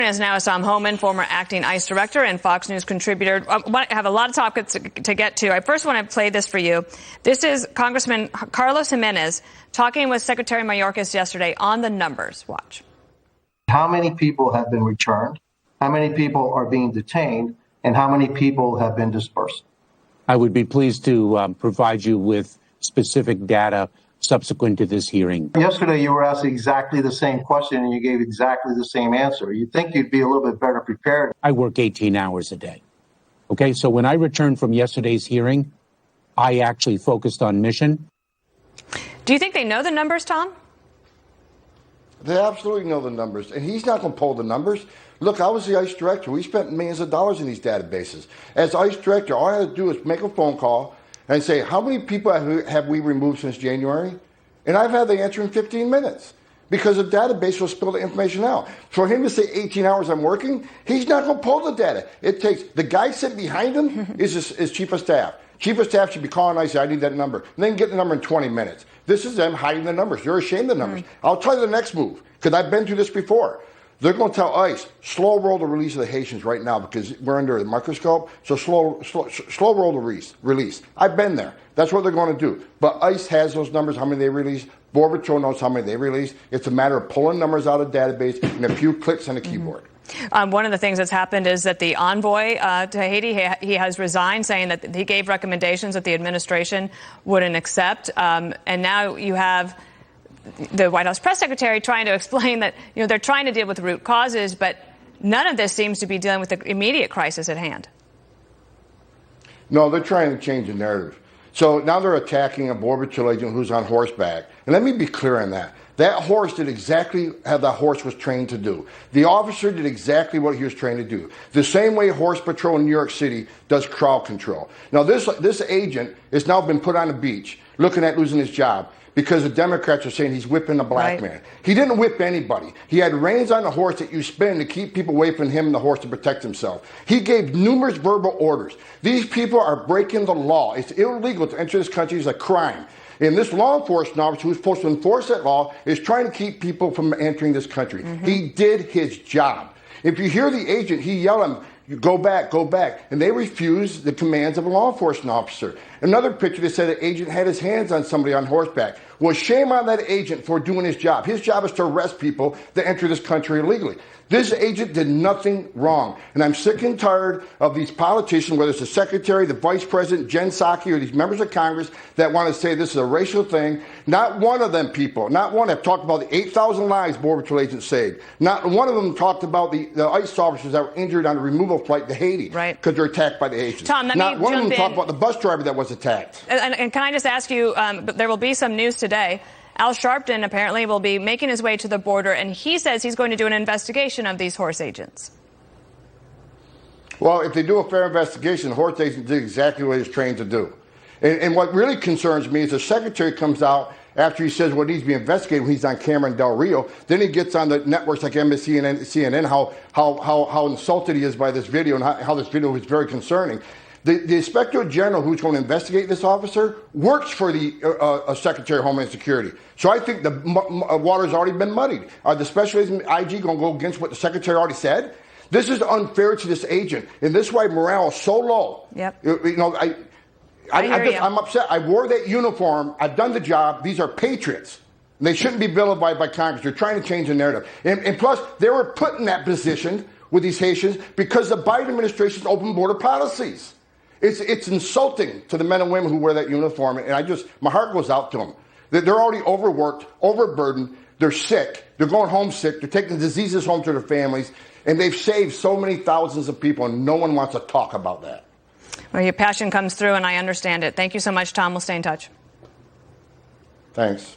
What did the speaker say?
Is now Homan, former acting ICE director and Fox News contributor. I have a lot of topics to get to. I first want to play this for you. This is Congressman Carlos Jimenez talking with Secretary Mayorkas yesterday on the numbers. Watch. How many people have been returned? How many people are being detained? And how many people have been dispersed? I would be pleased to provide you with specific data subsequent to this hearing. Yesterday, you were asked exactly the same question and you gave exactly the same answer. You'd think you'd be a little bit better prepared. I work 18 hours a day. Okay, so when I returned from yesterday's hearing, I actually focused on mission. Do you think they know the numbers, Tom? They absolutely know the numbers, and he's not going to pull the numbers. Look, I was the ICE director. We spent millions of dollars in these databases. As ICE director, all I had to do is make a phone call and say, how many people have we removed since January? And I've had the answer in 15 minutes because the database will spill the information out. For him to say 18 hours I'm working, he's not going to pull the data. It takes the guy sitting behind him is chief of staff. Chief of staff should be calling ICE, I need that number. And then get the number in 20 minutes. This is them hiding the numbers. You're ashamed of the numbers. I'll tell you the next move, because I've been through this before. They're going to tell ICE, slow roll the release of the Haitians right now because we're under the microscope, so slow roll the release. I've been there. That's what they're going to do. But ICE has those numbers, how many they release. Border Patrol knows how many they release. It's a matter of pulling numbers out of the database and a few clicks on a keyboard. One of the things that's happened is that the envoy to Haiti, he has resigned, saying that he gave recommendations that the administration wouldn't accept. And now you have the White House press secretary trying to explain that, they're trying to deal with the root causes, but none of this seems to be dealing with the immediate crisis at hand. No, they're trying to change the narrative. So now they're attacking a Border Patrol agent who's on horseback. And let me be clear on that. That horse did exactly how the horse was trained to do. The officer did exactly what he was trained to do. The same way Horse Patrol in New York City does crowd control. Now, this agent has now been put on a beach looking at losing his job because the Democrats are saying he's whipping a black man. He didn't whip anybody. He had reins on the horse that you spin to keep people away from him and the horse to protect himself. He gave numerous verbal orders. These people are breaking the law. It's illegal to enter this country. It's a crime. And this law enforcement officer who's supposed to enforce that law is trying to keep people from entering this country. He did his job. If you hear the agent, he yelled at him, go back, go back. And they refused the commands of a law enforcement officer. Another picture that said the agent had his hands on somebody on horseback. Well, shame on that agent for doing his job. His job is to arrest people that enter this country illegally. This agent did nothing wrong. And I'm sick and tired of these politicians, whether it's the secretary, the vice president, Jen Psaki, or these members of Congress that want to say this is a racial thing. Not one of them people, not one have talked about the 8,000 lives Border Patrol agents saved. Not one of them talked about the ICE officers that were injured on a removal flight to Haiti because they're attacked by the Haitians. Tom, not one of them talked about the bus driver that was attacked. And can I just ask you, there will be some news today. Al Sharpton apparently will be making his way to the border, and he says he's going to do an investigation of these horse agents. Well, if they do a fair investigation, the horse agent did exactly what he's trained to do. And what really concerns me is the secretary comes out after he says what needs to be investigated when he's on camera in Del Rio. Then he gets on the networks like NBC and CNN how insulted he is by this video and how this video was very concerning. The Inspector General who's going to investigate this officer works for the Secretary of Homeland Security. So I think the water's already been muddied. Are the special agent IG going to go against what the Secretary already said? This is unfair to this agent. And this is why morale is so low. Yep. I'm upset. I wore that uniform. I've done the job. These are patriots. And they shouldn't be vilified by Congress. They're trying to change the narrative. And plus, they were put in that position with these Haitians because the Biden administration's open border policies. It's insulting to the men and women who wear that uniform, and my heart goes out to them. They're already overworked, overburdened, they're sick, they're going home sick, they're taking diseases home to their families, and they've saved so many thousands of people, and no one wants to talk about that. Well, your passion comes through, and I understand it. Thank you so much, Tom. We'll stay in touch. Thanks.